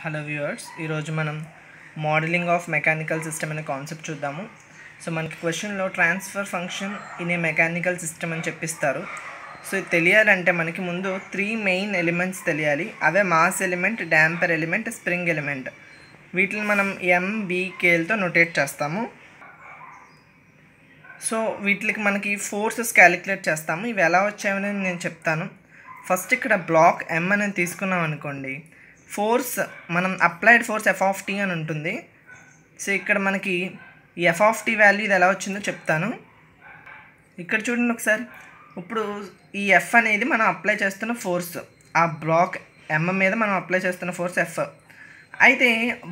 Hello viewers, ఈరోజు మనం modelling of mechanical system అనే కాన్సెప్ట్ చూద్దాము. సో మనకి క్వశ్చన్లో transfer function in a mechanical system అని చెప్పిస్తారు. సో ఇది తెలియాలంటే మనకి ముందు 3 మెయిన్ ఎలిమెంట్స్ తెలియాలి. అవే mass element, damper element, spring element. వీటిని మనం MBKలతో నోటేట్ చేస్తాము. సో వీటికి మనకి ఫోర్సెస్ క్యాలిక్యులేట్ చేస్తాము. ఇవి ఎలా వచ్చాయని నేను చెప్తాను. ఫస్ట్ ఇక్కడ బ్లాక్ M అనేది తీసుకున్నాం అనుకోండి, ఫోర్స్ మనం అప్లైడ్ ఫోర్స్ F(t) అని ఉంటుంది. సో ఇక్కడ మనకి ఈ F(t) వాల్యూ ఇది ఎలా వచ్చిందో చెప్తాను. ఇక్కడ చూడండి ఒకసారి. ఇప్పుడు ఈ F అనేది మనం అప్లై చేస్తున్న ఫోర్స్, ఆ బ్లాక్ M మీద మనం అప్లై చేస్తున్న ఫోర్స్ F. అయితే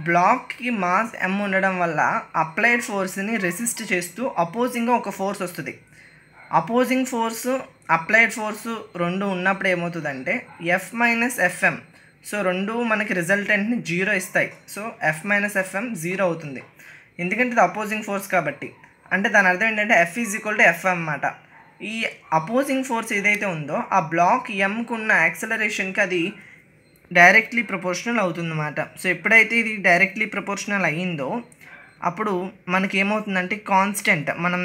బ్లాక్కి మాస్ M ఉండడం వల్ల అప్లైడ్ ఫోర్స్ని రెసిస్ట్ చేస్తూ అపోజింగ్గా ఒక ఫోర్స్ వస్తుంది. అపోజింగ్ ఫోర్సు, అప్లైడ్ ఫోర్సు రెండు ఉన్నప్పుడు ఏమవుతుందంటే F మైనస్ FM. సో రెండు మనకి రిజల్టెంట్ని 0 ఇస్తాయి. సో F మైనస్ FM 0 అవుతుంది, ఎందుకంటే ఇది అపోజింగ్ ఫోర్స్ కాబట్టి. అంటే దాని అర్థం ఏంటంటే F = F అన్నమాట. ఈ అపోజింగ్ ఫోర్స్ ఏదైతే ఉందో ఆ బ్లాక్ Mకు ఉన్న యాక్సలరేషన్కి అది డైరెక్ట్లీ ప్రపోర్షనల్ అవుతుందన్నమాట. సో ఎప్పుడైతే ఇది డైరెక్ట్లీ ప్రపోర్షనల్ అయ్యిందో అప్పుడు మనకి ఏమవుతుందంటే కాన్స్టెంట్, మనం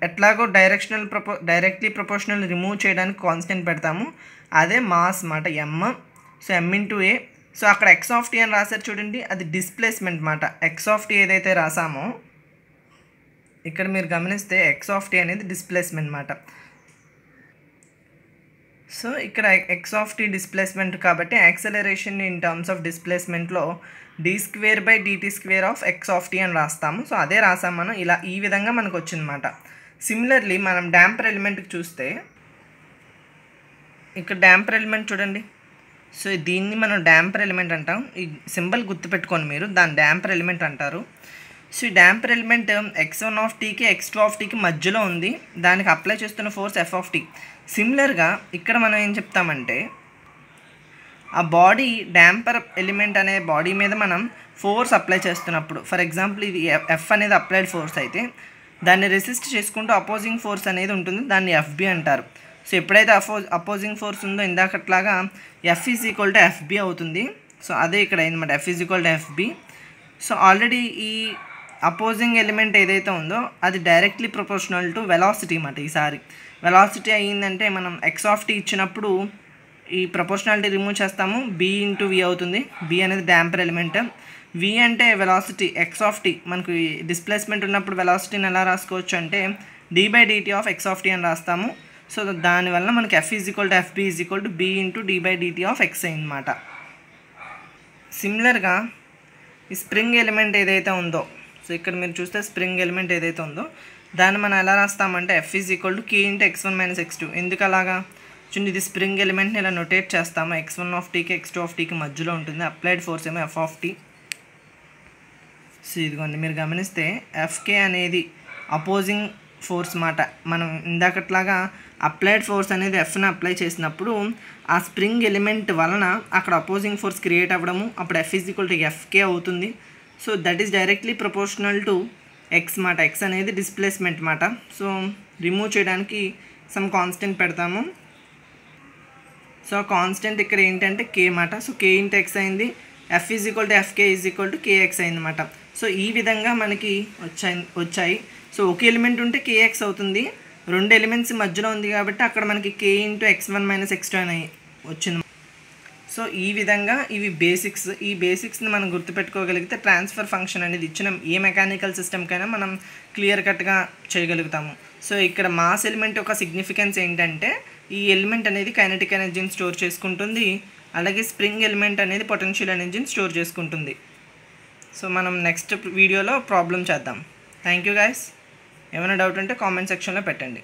ఎట్లాగో డైరెక్ట్లీ ప్రపోర్షనల్ రిమూవ్ చేయడానికి కాన్స్టెంట్ పెడతాము, అదే మాస్ మాట M. So M(a). సో అక్కడ x(t) అని రాశారు చూడండి, అది డిస్ప్లేస్మెంట్ మాట. x(t) ఏదైతే రాసామో ఇక్కడ మీరు గమనిస్తే x(t) అనేది డిస్ప్లేస్మెంట్ మాట. సో ఇక్కడ x(t) డిస్ప్లేస్మెంట్ కాబట్టి యాక్సలరేషన్ ఇన్ టర్మ్స్ ఆఫ్ డిస్ప్లేస్మెంట్లో d²/dt² ఆఫ్ x(t) అని రాస్తాము. సో అదే రాసాము మనం. ఇలా ఈ విధంగా మనకు వచ్చిందన్నమాట. సిమిలర్లీ మనం డాంపర్ ఎలిమెంట్కి చూస్తే ఇక్కడ డాంపర్ ఎలిమెంట్ చూడండి. సో దీన్ని మనం డాంపర్ ఎలిమెంట్ అంటాం. ఈ సింబల్ గుర్తుపెట్టుకోండి మీరు, దాన్ని డాంపర్ ఎలిమెంట్ అంటారు. సో ఈ డాంపర్ ఎలిమెంట్ x1(t)కి x2(t)కి మధ్యలో ఉంది. దానికి అప్లై చేస్తున్న ఫోర్స్ F(t). సిమిలర్గా ఇక్కడ మనం ఏం చెప్తామంటే ఆ బాడీ డాంపర్ ఎలిమెంట్ అనే బాడీ మీద మనం ఫోర్స్ అప్లై చేస్తున్నప్పుడు, ఫర్ ఎగ్జాంపుల్ ఇది F అనేది అప్లైడ్ ఫోర్స్ అయితే దాన్ని రెసిస్ట్ చేసుకుంటూ అపోజింగ్ ఫోర్స్ అనేది ఉంటుంది, దాన్ని FB అంటారు. సో ఎప్పుడైతే అపోజింగ్ ఫోర్స్ ఉందో ఇందాకట్లాగా F = FB అవుతుంది. సో అదే ఇక్కడ అయిందన్నమాట, F = FB. సో ఆల్రెడీ ఈ అపోజింగ్ ఎలిమెంట్ ఏదైతే ఉందో అది డైరెక్ట్లీ ప్రపోర్షనల్ టు వెలాసిటీ అన్నమాట. ఈసారి వెలాసిటీ అయ్యిందంటే మనం x(t) ఇచ్చినప్పుడు ఈ ప్రపోర్షనాలిటీ రిమూవ్ చేస్తాము, B(v) అవుతుంది. B అనేది డాంపర్ ఎలిమెంట్, V అంటే వెలాసిటీ, x(t). మనకు డిస్ప్లేస్మెంట్ ఉన్నప్పుడు వెలాసిటీని ఎలా రాసుకోవచ్చు అంటే d/dt ఆఫ్ x(t) అని రాస్తాము. సో దానివల్ల మనకి F = FB = B(d/dt of x) అయిందన్నమాట. సిమిలర్గా ఈ స్ప్రింగ్ ఎలిమెంట్ ఏదైతే ఉందో, సో ఇక్కడ మీరు చూస్తే స్ప్రింగ్ ఎలిమెంట్ ఏదైతే ఉందో దాన్ని మనం ఎలా రాస్తామంటే F = k(x1 - x2). ఎందుకు అలాగా చూడండి, ఇది స్ప్రింగ్ ఎలిమెంట్ని ఇలా నోటేట్ చేస్తాము. x1(t)కి x2(t)కి మధ్యలో ఉంటుంది. అప్లైడ్ ఫోర్స్ ఏమో F(t). సో ఇదిగోండి మీరు గమనిస్తే FK అనేది అపోజింగ్ ఫోర్స్ మాట. మనం ఇందాకట్లాగా అప్లైడ్ ఫోర్స్ అనేది Fని అప్లై చేసినప్పుడు ఆ స్ప్రింగ్ ఎలిమెంట్ వలన అక్కడ అపోజింగ్ ఫోర్స్ క్రియేట్ అవ్వడము, అప్పుడు F = FK అవుతుంది. So that is directly proportional to x మాట. x అనేది డిస్ప్లేస్మెంట్ మాట. సో రిమూవ్ చేయడానికి సమ్ కాన్స్టెంట్ పెడతాము. సో కాన్స్టెంట్ ఇక్కడ ఏంటంటే k మాట. సో k(x) అయింది, F = FK = kx అయిందన్నమాట. సో ఈ విధంగా మనకి వచ్చాయి. సో ఒక ఎలిమెంట్ ఉంటే kx అవుతుంది, రెండు ఎలిమెంట్స్ మధ్యలో ఉంది కాబట్టి అక్కడ మనకి k(x1 - x2) అని వచ్చింది. సో ఈ విధంగా ఇవి బేసిక్స్. ఈ బేసిక్స్ని మనం గుర్తుపెట్టుకోగలిగితే ట్రాన్స్ఫర్ ఫంక్షన్ అనేది ఇచ్చిన ఏ మెకానికల్ సిస్టమ్కైనా మనం క్లియర్ కట్గా చేయగలుగుతాము. సో ఇక్కడ మాస్ ఎలిమెంట్ యొక్క సిగ్నిఫికెన్స్ ఏంటంటే ఈ ఎలిమెంట్ అనేది కైనెటిక్ ఎనర్జీని స్టోర్ చేసుకుంటుంది, అలాగే స్ప్రింగ్ ఎలిమెంట్ అనేది పొటెన్షియల్ ఎనర్జీని స్టోర్ చేసుకుంటుంది. సో మనం నెక్స్ట్ వీడియోలో ప్రాబ్లం చేద్దాం. Thank you guys. ఏమైనా డౌట్ ఉంటే కామెంట్ సెక్షన్లో పెట్టండి.